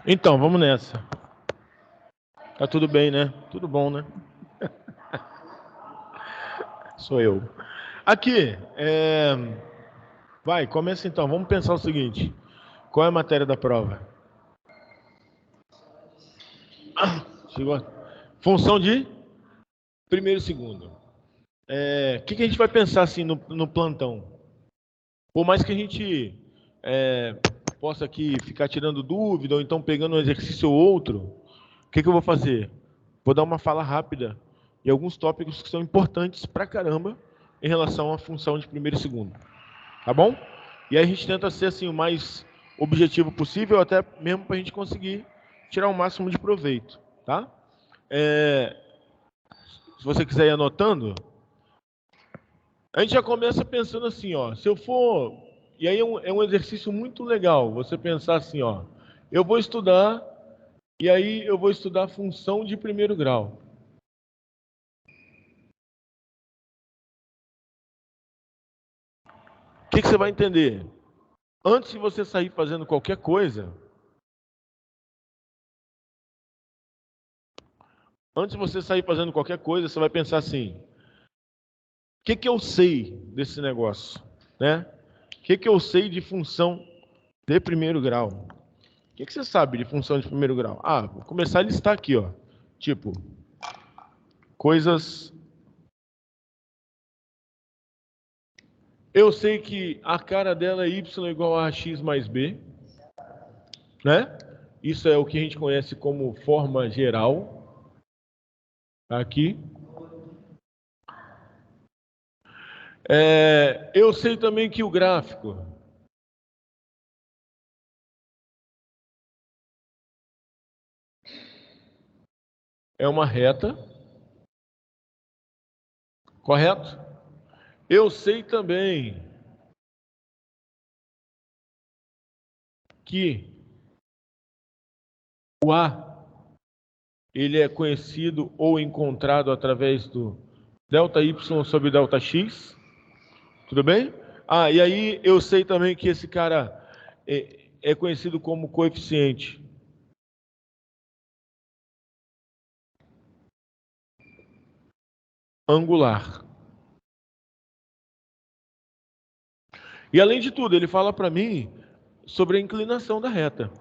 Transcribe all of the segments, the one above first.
Então, vamos nessa. Tá tudo bem, né? Tudo bom, né? Sou eu. Aqui, vai, começa então. Vamos pensar o seguinte. Qual é a matéria da prova? Chegou. Função de primeiro e segundo. O que a gente vai pensar assim no plantão? Por mais que a gente é, possa aqui ficar tirando dúvida ou então pegando um exercício ou outro, o que eu vou fazer? Vou dar uma fala rápida e alguns tópicos que são importantes pra caramba em relação à função de primeiro e segundo. Tá bom? E aí a gente tenta ser assim o mais objetivo possível, até mesmo para a gente conseguir tirar o máximo de proveito, tá? Se você quiser ir anotando, a gente já começa pensando assim, ó, se eu for, e aí é um exercício muito legal, você pensar assim, ó, eu vou estudar, e aí eu vou estudar a função de primeiro grau. O que você vai entender? Antes de você sair fazendo qualquer coisa, você vai pensar assim: o que eu sei desse negócio, né? O que eu sei de função de primeiro grau? O que você sabe de função de primeiro grau? Ah, vou começar a listar aqui, ó. Tipo, coisas. Eu sei que a cara dela é y igual a x mais b, né? Isso é o que a gente conhece como forma geral. Aqui. Eu sei também que o gráfico é uma reta, correto? Eu sei também que o A ele é conhecido ou encontrado através do delta y sobre delta x, tudo bem? Ah, e aí eu sei também que esse cara é conhecido como coeficiente angular. E além de tudo, ele fala para mim sobre a inclinação da reta.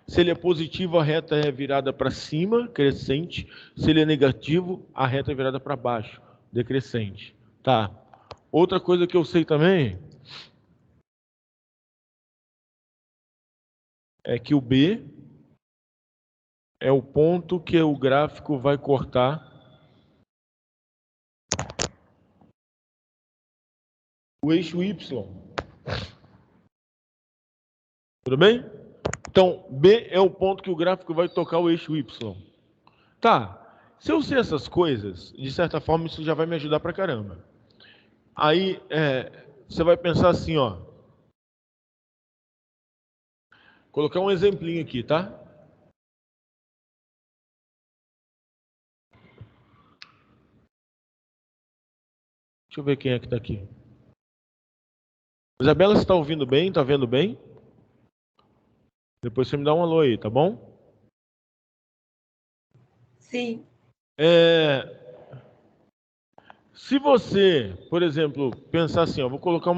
Se ele é positivo, a reta é virada para cima, crescente. Se ele é negativo, a reta é virada para baixo, decrescente. Tá. Outra coisa que eu sei também é que o B é o ponto que o gráfico vai cortar o eixo Y. Tudo bem? Então, B é o ponto que o gráfico vai tocar o eixo Y. Tá. Se eu sei essas coisas, de certa forma, isso já vai me ajudar pra caramba. Aí, você vai pensar assim, ó. Colocar um exemplinho aqui, tá? Deixa eu ver quem é que tá aqui. Isabela, você está ouvindo bem? Está vendo bem? Depois você me dá um alô aí, tá bom? Sim. Se você, por exemplo, pensar assim, ó, vou colocar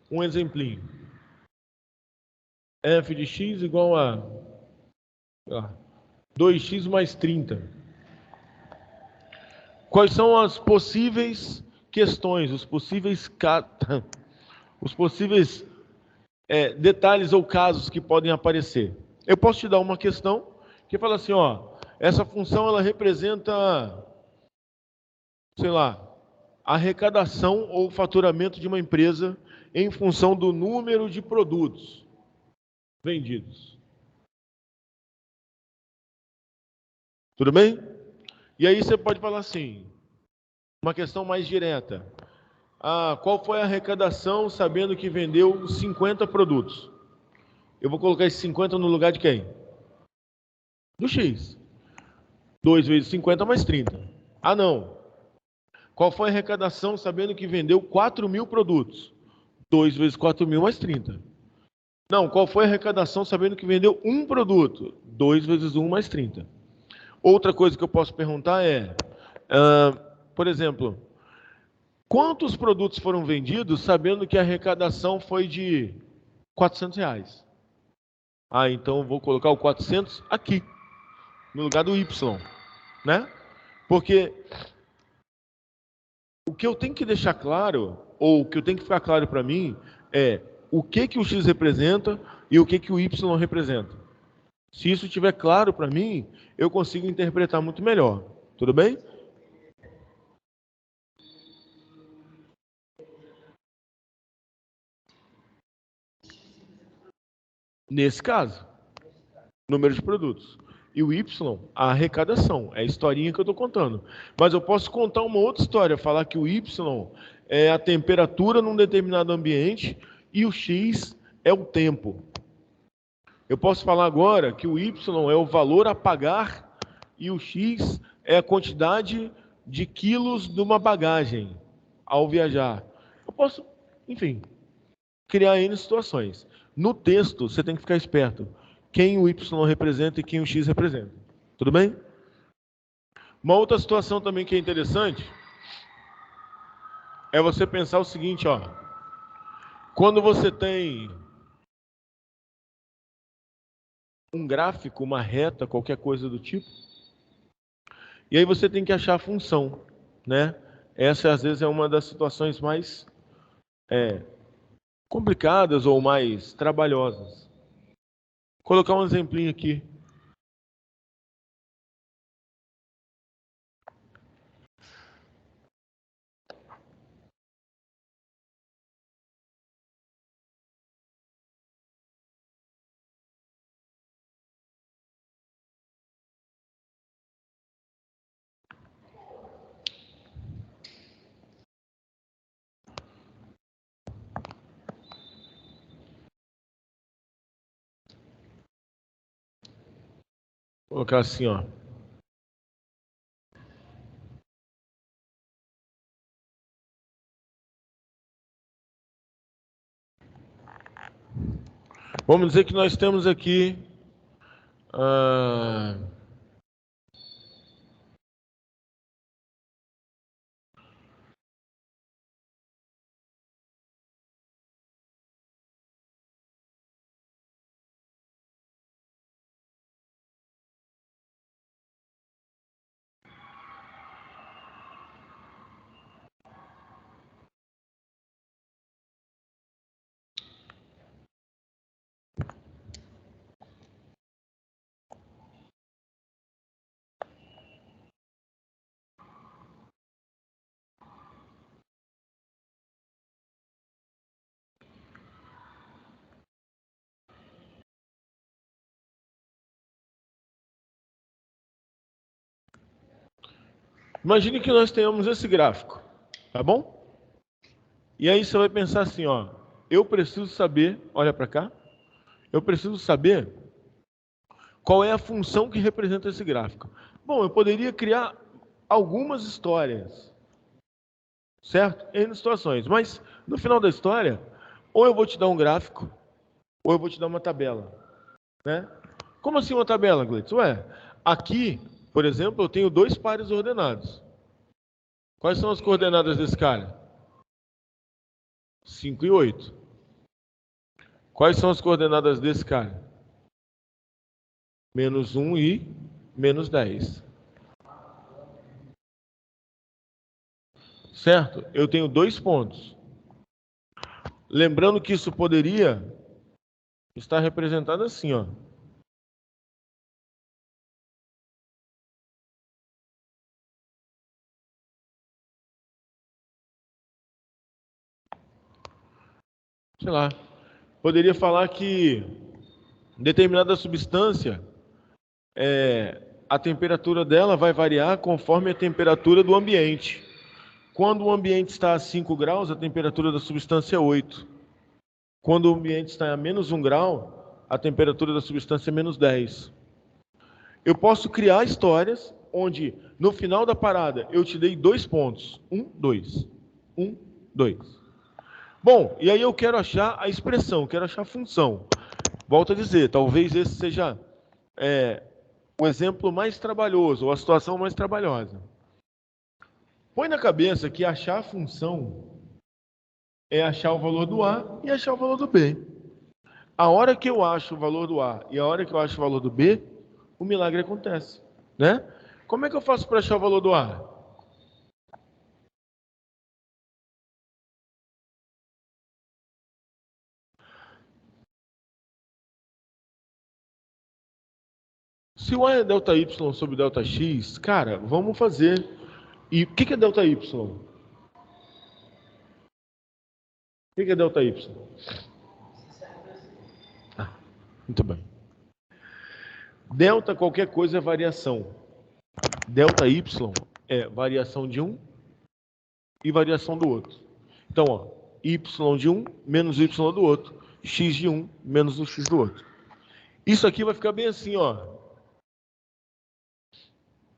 um exemplinho. F de x igual a 2x mais 30. Quais são as possíveis questões, os possíveis detalhes ou casos que podem aparecer? Eu posso te dar uma questão que fala assim, ó, essa função ela representa, sei lá, a arrecadação ou faturamento de uma empresa em função do número de produtos vendidos. Tudo bem? E aí você pode falar assim, uma questão mais direta. Qual foi a arrecadação sabendo que vendeu 50 produtos? Eu vou colocar esses 50 no lugar de quem? Do X. 2 vezes 50 mais 30. Ah, não. Qual foi a arrecadação sabendo que vendeu 4.000 produtos? 2 vezes 4.000 mais 30. Não, qual foi a arrecadação sabendo que vendeu um produto? 2 vezes 1 mais 30. Outra coisa que eu posso perguntar é, por exemplo, quantos produtos foram vendidos sabendo que a arrecadação foi de R$ 400? Ah, então eu vou colocar o 400 aqui, no lugar do Y, né? Porque o que eu tenho que deixar claro, ou o que eu tenho que ficar claro para mim, é o que o X representa e o que o Y representa. Se isso estiver claro para mim, eu consigo interpretar muito melhor. Tudo bem? Nesse caso, número de produtos. E o Y, a arrecadação. É a historinha que eu estou contando. Mas eu posso contar uma outra história, falar que o Y é a temperatura num determinado ambiente e o X é o tempo. Eu posso falar agora que o Y é o valor a pagar e o X é a quantidade de quilos de uma bagagem ao viajar. Eu posso, enfim, criar N situações. No texto, você tem que ficar esperto. Quem o Y representa e quem o X representa. Tudo bem? Uma outra situação também que é interessante é você pensar o seguinte, ó. Quando você tem um gráfico, uma reta, qualquer coisa do tipo, e aí você tem que achar a função, né? Essa às vezes é uma das situações mais complicadas ou mais trabalhosas. Vou colocar um exemplinho aqui. Vou colocar assim, ó. Vamos dizer que nós temos aqui imagine que nós tenhamos esse gráfico, tá bom? E aí você vai pensar assim, ó, eu preciso saber, olha para cá, eu preciso saber qual é a função que representa esse gráfico. Bom, eu poderia criar algumas histórias, certo? Em situações, mas no final da história, ou eu vou te dar um gráfico, ou eu vou te dar uma tabela, né? Como assim uma tabela, Gleitz? Ué, aqui, por exemplo, eu tenho 2 pares ordenados. Quais são as coordenadas desse cara? 5 e 8. Quais são as coordenadas desse cara? -1 e -10. Certo? Eu tenho 2 pontos. Lembrando que isso poderia estar representado assim, ó. Sei lá. Poderia falar que determinada substância, a temperatura dela vai variar conforme a temperatura do ambiente. Quando o ambiente está a 5 graus, a temperatura da substância é 8. Quando o ambiente está a -1 grau, a temperatura da substância é -10. Eu posso criar histórias onde, no final da parada, eu te dei 2 pontos. 1, 2. 1, 2. Bom, e aí eu quero achar a expressão, quero achar a função. Volto a dizer, talvez esse seja o exemplo mais trabalhoso, ou a situação mais trabalhosa. Põe na cabeça que achar a função é achar o valor do A e achar o valor do B. A hora que eu acho o valor do A e a hora que eu acho o valor do B, o milagre acontece, né? Como é que eu faço para achar o valor do A? Se o A é delta Y sobre delta X, cara, vamos fazer. E o que é delta Y? O que é delta Y? Ah, muito bem. Delta qualquer coisa é variação. Delta Y é variação de um e variação do outro. Então, ó, Y de um menos Y do outro. X de um menos o X do outro. Isso aqui vai ficar bem assim, ó.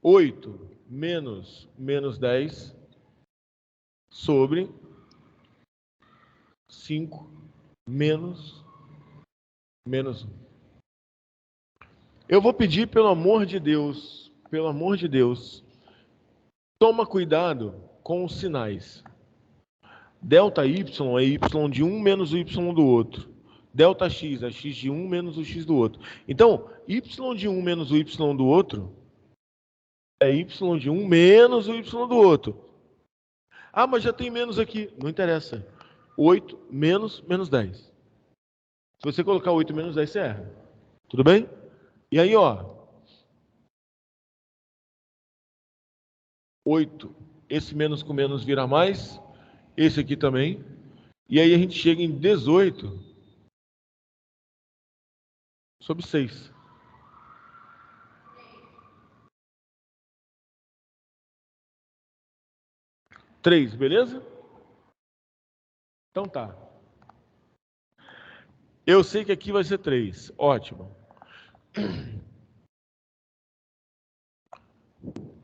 8 menos 10 sobre 5 menos 1. Eu vou pedir, pelo amor de Deus, toma cuidado com os sinais. Delta Y é Y de um menos o Y do outro. Delta X é X de um menos o X do outro. Então, Y de um menos o Y do outro é Y de um menos o Y do outro. Ah, mas já tem menos aqui. Não interessa. 8 menos 10. Se você colocar 8 menos 10, você erra. Tudo bem? E aí, ó. 8. Esse menos com menos vira mais. Esse aqui também. E aí a gente chega em 18 sobre 6. Três, beleza? Então tá. Eu sei que aqui vai ser 3. Ótimo.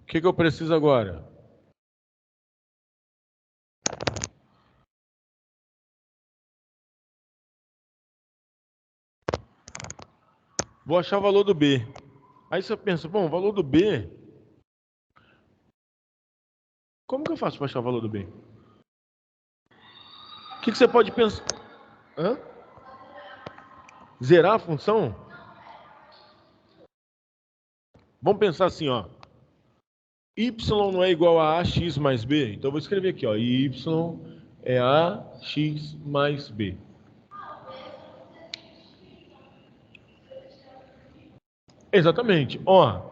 O que eu preciso agora? Vou achar o valor do B. Aí você pensa, bom, o valor do B... Como que eu faço para achar o valor do B? O que você pode pensar? Hã? Zerar a função? Vamos pensar assim, ó. Y não é igual a AX mais B? Então eu vou escrever aqui, ó. Y é AX mais B. Exatamente. Ó,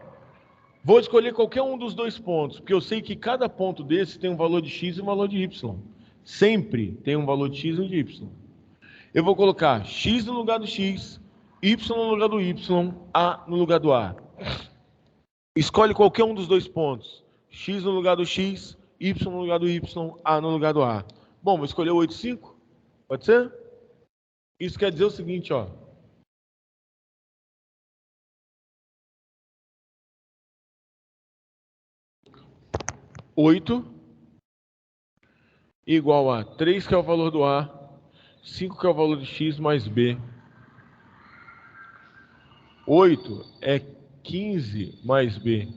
vou escolher qualquer um dos dois pontos, porque eu sei que cada ponto desse tem um valor de X e um valor de Y. Sempre tem um valor de X e um de Y. Eu vou colocar X no lugar do X, Y no lugar do Y, A no lugar do A. Escolhe qualquer um dos dois pontos. X no lugar do X, Y no lugar do Y, A no lugar do A. Bom, vou escolher o 8, 5. Pode ser? Isso quer dizer o seguinte, ó. 8 igual a 3, que é o valor do A, 5, que é o valor de X, mais B. 8 é 15 mais B.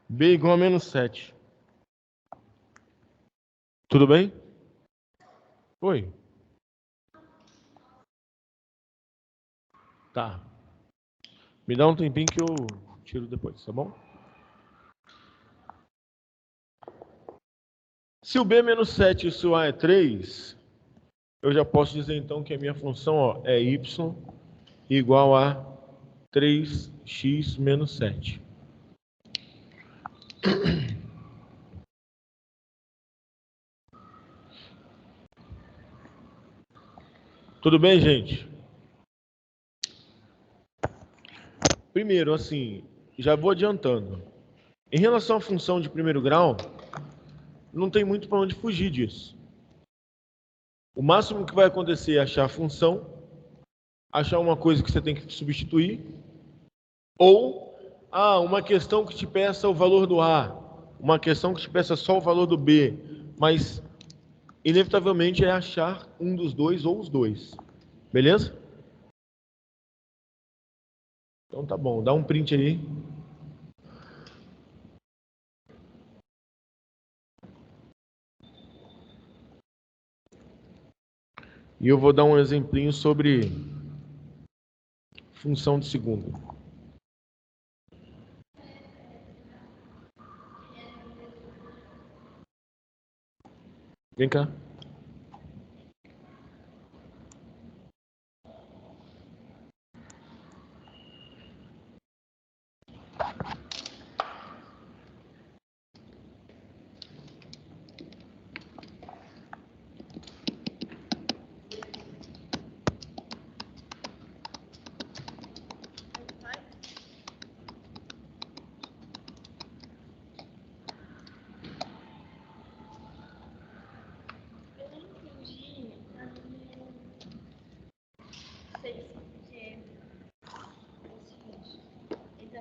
B igual a menos 7. Tudo bem? Oi. Tá. Me dá um tempinho que eu tiro depois, tá bom? Se o B é menos 7 e se o A é 3, eu já posso dizer então que a minha função, ó, é y igual a 3x menos 7. Tudo bem, gente? Primeiro, assim, já vou adiantando. Em relação à função de primeiro grau, não tem muito para onde fugir disso. O máximo que vai acontecer é achar a função, achar uma coisa que você tem que substituir, ou uma questão que te peça o valor do A, uma questão que te peça só o valor do B, mas inevitavelmente é achar um dos dois ou os dois. Beleza? Então tá bom, dá um print aí. E eu vou dar um exemplinho sobre função de segundo. Vem cá.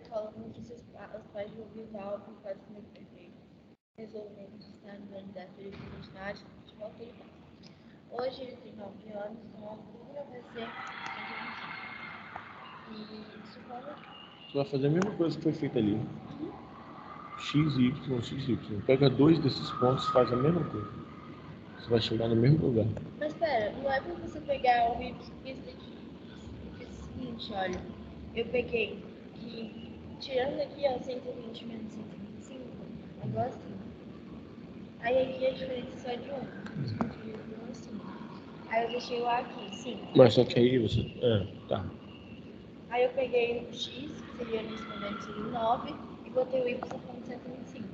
Falando que os pais de Ovival com quase como perfeito, resolvendo estar no da sua identidade, futebol tudo bem. Hoje ele tem 9 anos, então tudo vai ser 125. E supondo que. Você vai fazer a mesma coisa que foi feita ali. X, Y, X, Y. Pega dois desses pontos e faz a mesma coisa. Você vai chegar no mesmo lugar. Mas pera, não é pra você pegar o Y, porque eu fiz o seguinte, olha. Eu peguei que, tirando aqui, ó, 120 menos 125, agora sim. Aí aqui a diferença só é de 1. Assim. Aí eu deixei o A aqui, 5. Mas só que aí você... tá. Aí eu peguei o X, que seria nesse momento seria 9, e botei o Y como 125.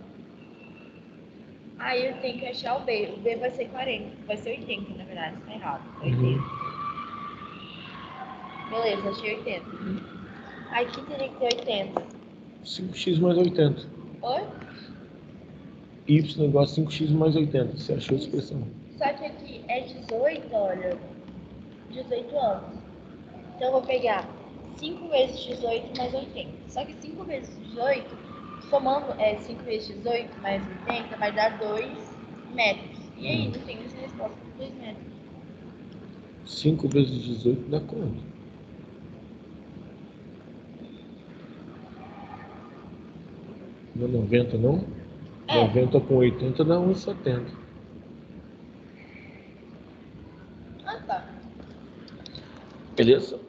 Aí eu tenho que achar o B. O B vai ser 40. Vai ser 80, na verdade, tá errado. 80. Beleza, achei 80. Aí aqui teria que ter 80. 5x mais 80. Oi? Y igual a 5x mais 80. Você achou a expressão? Só que aqui é 18, olha. 18 anos. Então eu vou pegar 5 vezes 18 mais 80. Só que 5 vezes 18, somando 5 vezes 18 mais 80, vai dar 2 metros. E aí, não tem essa resposta por 2 metros. 5 vezes 18 dá quanto? Não é 90 não? 90 com 80 dá 1,70. Ah, tá. Beleza?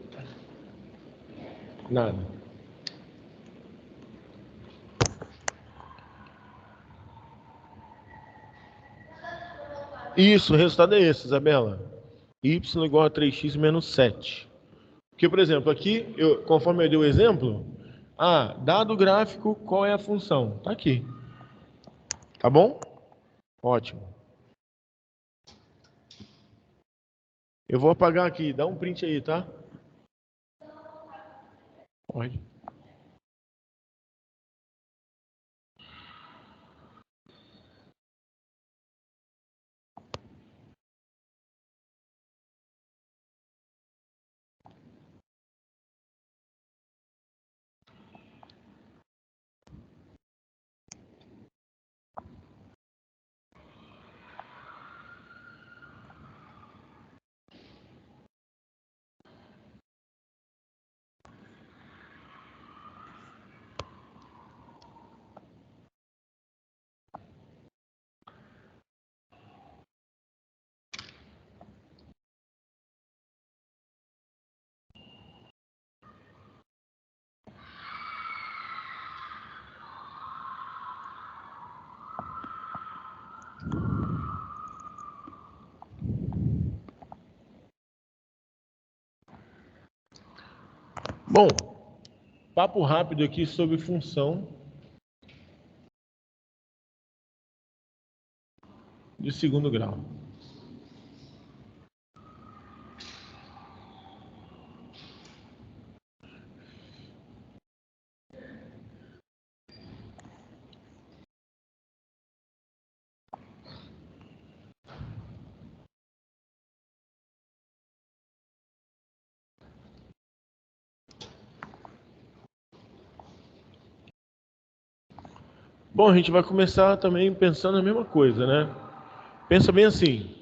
Nada. Isso, o resultado é esse, Isabela. Y igual a 3x menos 7. Porque, por exemplo, aqui, conforme eu dei o exemplo, dado o gráfico, qual é a função? Tá aqui. Tá bom? Ótimo. Eu vou apagar aqui, dá um print aí, tá? Pode. Bom, papo rápido aqui sobre função de segundo grau. Bom, a gente vai começar também pensando a mesma coisa, né? Pensa bem assim.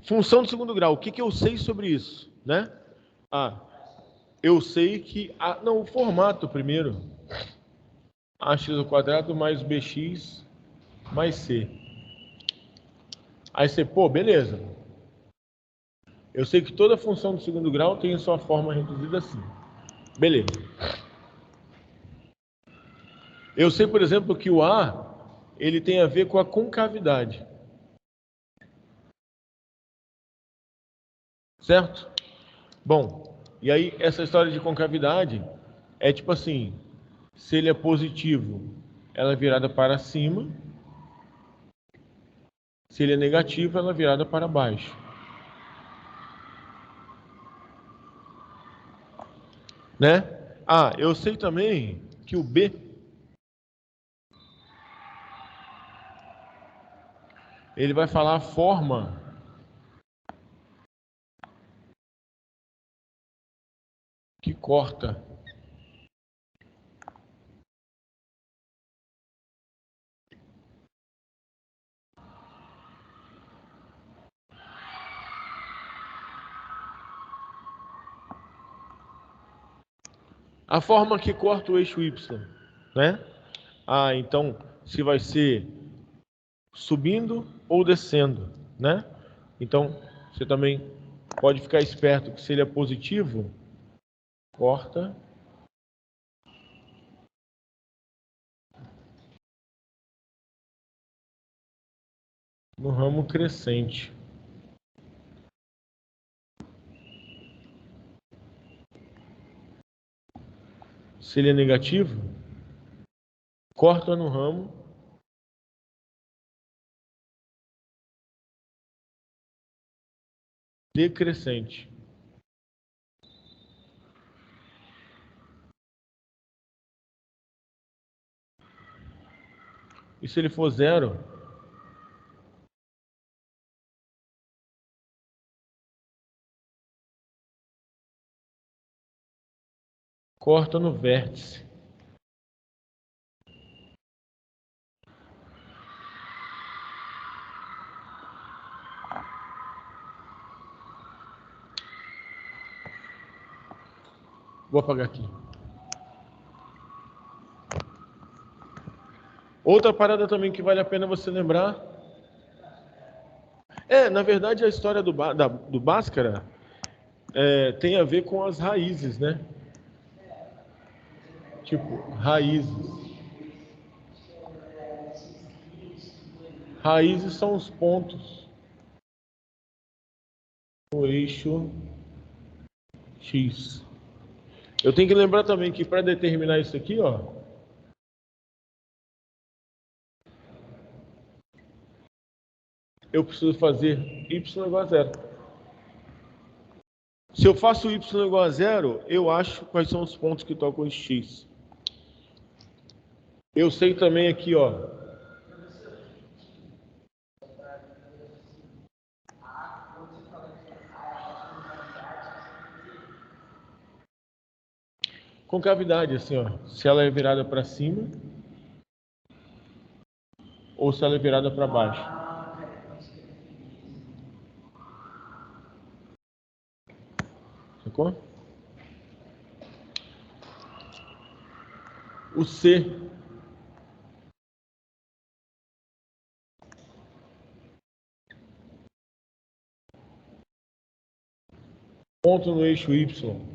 Função do segundo grau, o que eu sei sobre isso, né? Ah, eu sei que... não, o formato primeiro. Ax ao quadrado mais bx mais c. Aí você, pô, beleza. Eu sei que toda função do segundo grau tem a sua forma reduzida assim. Beleza. Eu sei, por exemplo, que o A, ele tem a ver com a concavidade. Certo? Bom, e aí essa história de concavidade é tipo assim, se ele é positivo, ela é virada para cima. Se ele é negativo, ela é virada para baixo. Né? Eu sei também que o B, ele vai falar a forma que corta. A forma que corta o eixo Y, né? Então, se vai ser subindo ou descendo, né? Então, você também pode ficar esperto que se ele é positivo, corta no ramo crescente. Se ele é negativo, corta no ramo decrescente. E se ele for zero, corta no vértice. Vou apagar aqui. Outra parada também que vale a pena você lembrar. Na verdade, a história do Bhaskara tem a ver com as raízes, né? Tipo, raízes. Raízes são os pontos no eixo X. Eu tenho que lembrar também que para determinar isso aqui, ó, eu preciso fazer y igual a zero. Se eu faço y igual a zero, eu acho quais são os pontos que tocam em x. Eu sei também aqui, ó, concavidade, assim, ó, se ela é virada para cima ou se ela é virada para baixo. Sacou? O C ponto no eixo Y.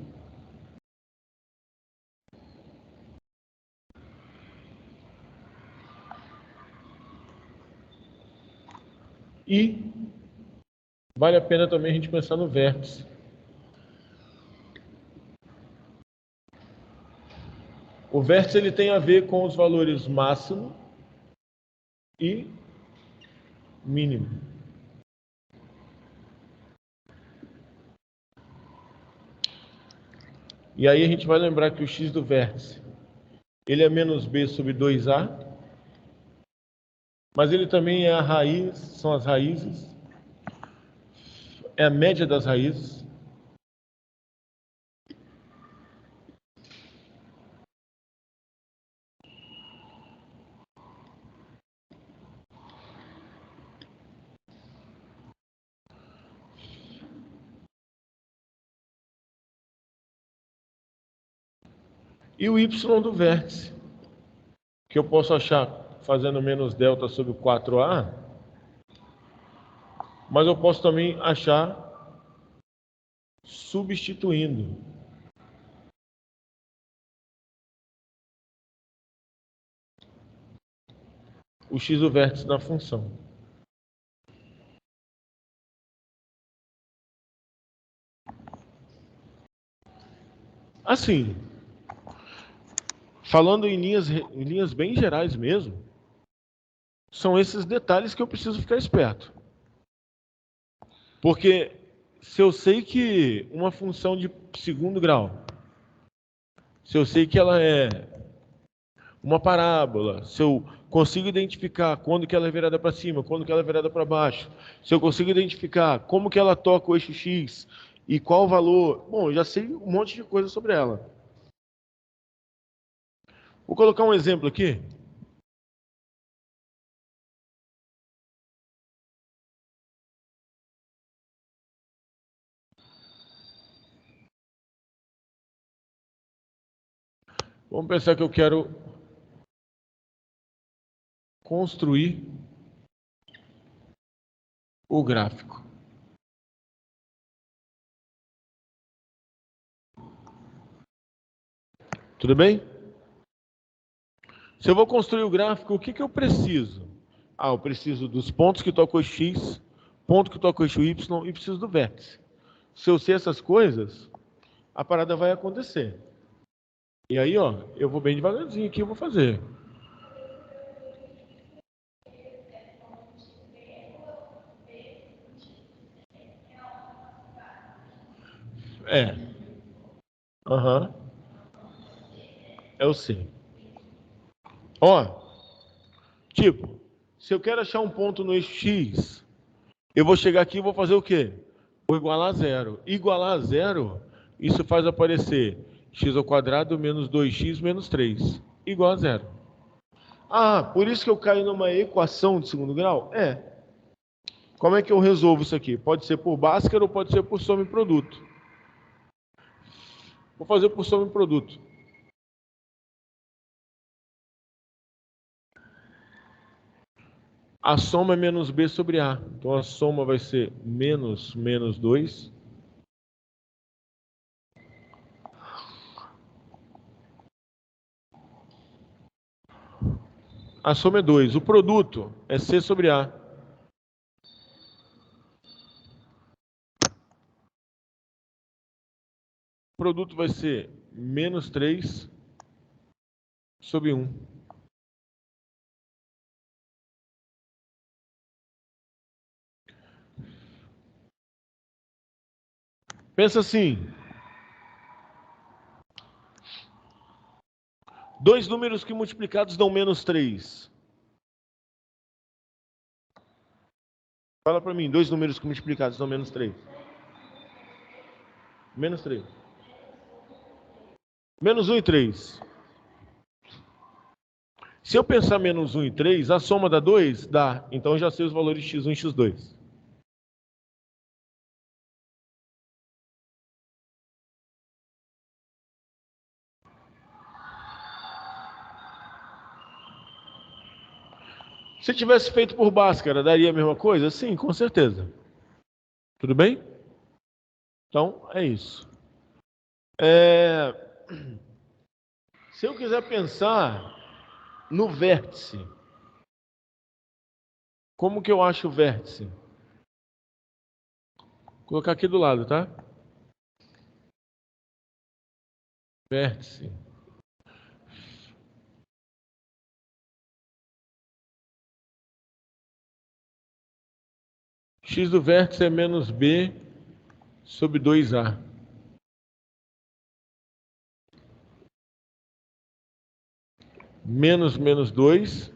E vale a pena também a gente pensar no vértice. O vértice ele tem a ver com os valores máximo e mínimo. E aí a gente vai lembrar que o x do vértice ele é menos b sobre 2a, mas ele também é a raiz, são as raízes, é a média das raízes. E o y do vértice, que eu posso achar fazendo menos delta sobre 4a, mas eu posso também achar substituindo o x do vértice na função. Assim, falando em linhas bem gerais mesmo, são esses detalhes que eu preciso ficar esperto. Porque se eu sei que uma função de segundo grau, se eu sei que ela é uma parábola, se eu consigo identificar quando que ela é virada para cima, quando que ela é virada para baixo, se eu consigo identificar como que ela toca o eixo X e qual o valor, bom, eu já sei um monte de coisa sobre ela. Vou colocar um exemplo aqui. Vamos pensar que eu quero construir o gráfico. Tudo bem? Se eu vou construir o gráfico, o que que eu preciso? Ah, eu preciso dos pontos que tocam o X, ponto que toca o eixo Y e preciso do vértice. Se eu sei essas coisas, a parada vai acontecer. E aí, ó, eu vou bem devagarzinho aqui, eu vou fazer. É. Aham. É o C. Ó, tipo, se eu quero achar um ponto no eixo X, eu vou chegar aqui e vou fazer o quê? Vou igualar a zero. Igualar a zero, isso faz aparecer x ao quadrado menos 2x menos 3, igual a zero. Ah, por isso que eu caio numa equação de segundo grau? É. Como é que eu resolvo isso aqui? Pode ser por Bhaskara ou pode ser por soma e produto. Vou fazer por soma e produto. A soma é menos b sobre a. Então a soma vai ser menos 2. A soma é 2. O produto é c sobre a. O produto vai ser menos 3 sobre 1. Pensa assim. Dois números que multiplicados dão menos 3. Fala para mim, dois números que multiplicados dão menos 3. Menos 3. Menos 1 e 3. Se eu pensar menos 1 e 3, a soma dá 2? Dá. Então eu já sei os valores x1 e x2. Se tivesse feito por Bhaskara, daria a mesma coisa? Sim, com certeza. Tudo bem? Então, é isso. Se eu quiser pensar no vértice, como que eu acho o vértice? Vou colocar aqui do lado, tá? Vértice. X do vértice é menos b sobre 2a. Menos 2.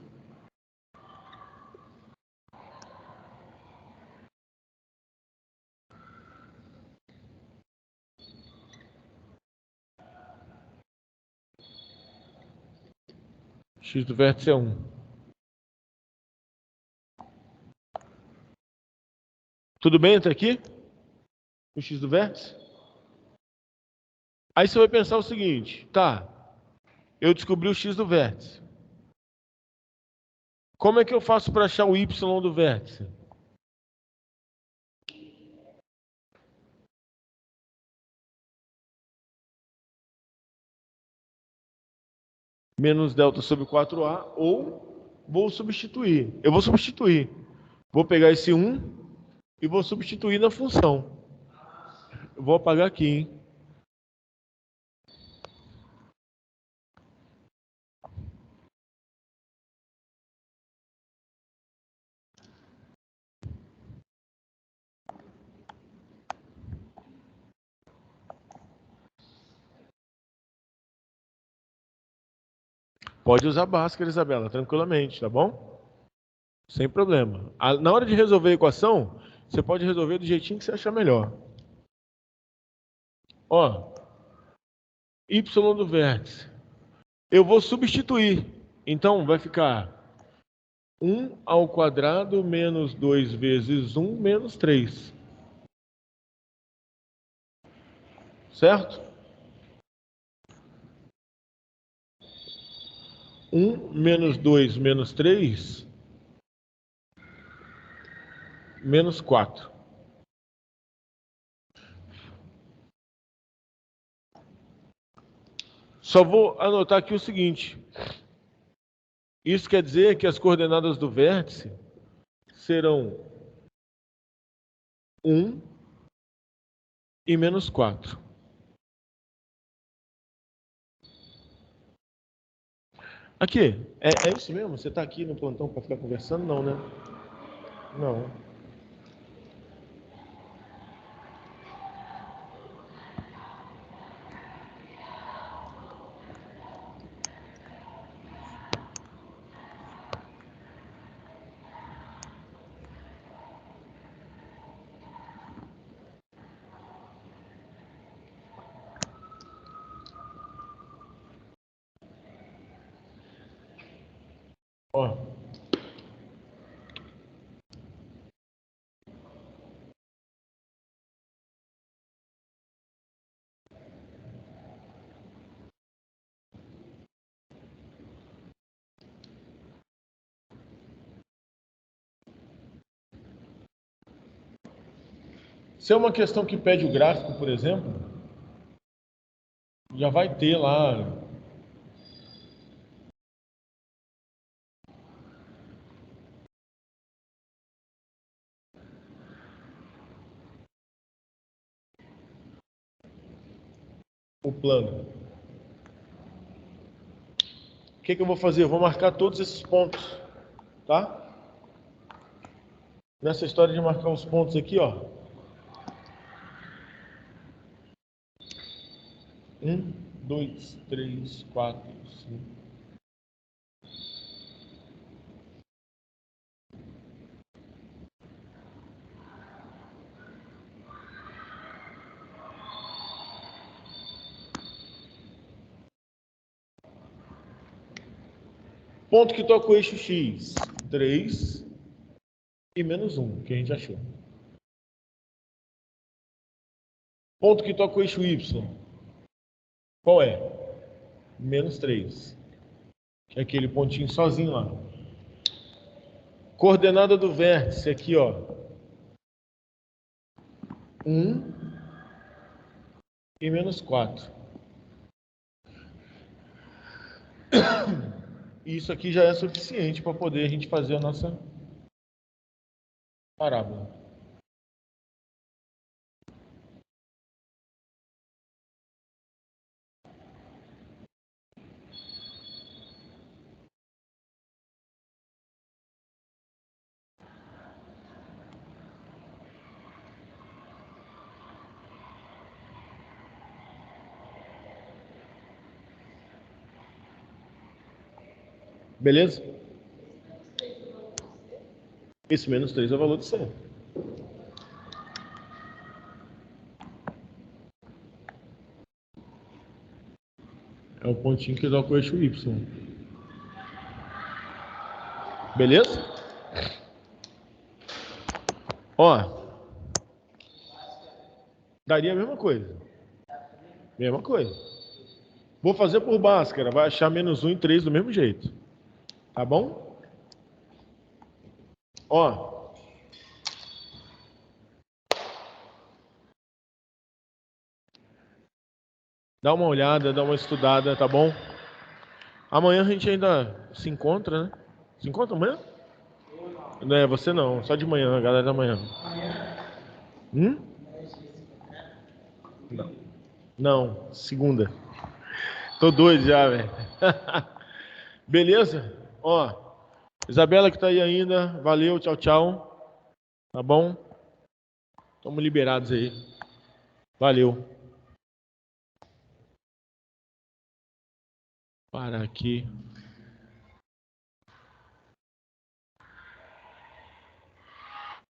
X do vértice é 1. Tudo bem até aqui? O x do vértice? Aí você vai pensar o seguinte, tá, eu descobri o x do vértice. Como é que eu faço para achar o y do vértice? Menos delta sobre 4a, ou vou substituir. Eu vou substituir. Vou pegar esse 1 e vou substituir na função. Eu vou apagar aqui, hein? Pode usar Bhaskara, Isabela, tranquilamente, tá bom? Sem problema. Na hora de resolver a equação, você pode resolver do jeitinho que você achar melhor. Ó, y do vértice. Eu vou substituir. Então, vai ficar 1 ao quadrado menos 2 vezes 1 menos 3. Certo? 1 menos 2 menos 3, menos 4. Só vou anotar aqui o seguinte. Isso quer dizer que as coordenadas do vértice serão 1 e menos 4. Aqui, é isso mesmo? Você está aqui no plantão para ficar conversando? Não, né? Não. Ó. Se é uma questão que pede o gráfico, por exemplo, já vai ter lá. O plano. O que eu vou fazer? Eu vou marcar todos esses pontos, tá? Nessa história de marcar os pontos aqui, ó. 1, 2, 3, 4, 5. Ponto que toca o eixo X, 3 e menos 1, que a gente achou. Ponto que toca o eixo Y, qual é? Menos 3. Que é aquele pontinho sozinho lá. Coordenada do vértice aqui, ó. 1 e menos 4. Isso aqui já é suficiente para poder a gente fazer a nossa parábola. Beleza? Esse menos 3 é o valor de C. É o pontinho que dá com o eixo Y. Beleza? Ó. Daria a mesma coisa. Mesma coisa. Vou fazer por Bhaskara. Vai achar -1 e 3 do mesmo jeito. Tá bom? Ó. Dá uma olhada, dá uma estudada, tá bom? Amanhã a gente ainda se encontra, né? Se encontra amanhã? Não é você não, só de manhã, a galera da manhã. Não. Não, segunda. Tô doido já, velho. Beleza? Ó, Isabela que tá aí ainda, valeu, tchau, tchau. Tá bom? Estamos liberados aí. Valeu. Para aqui.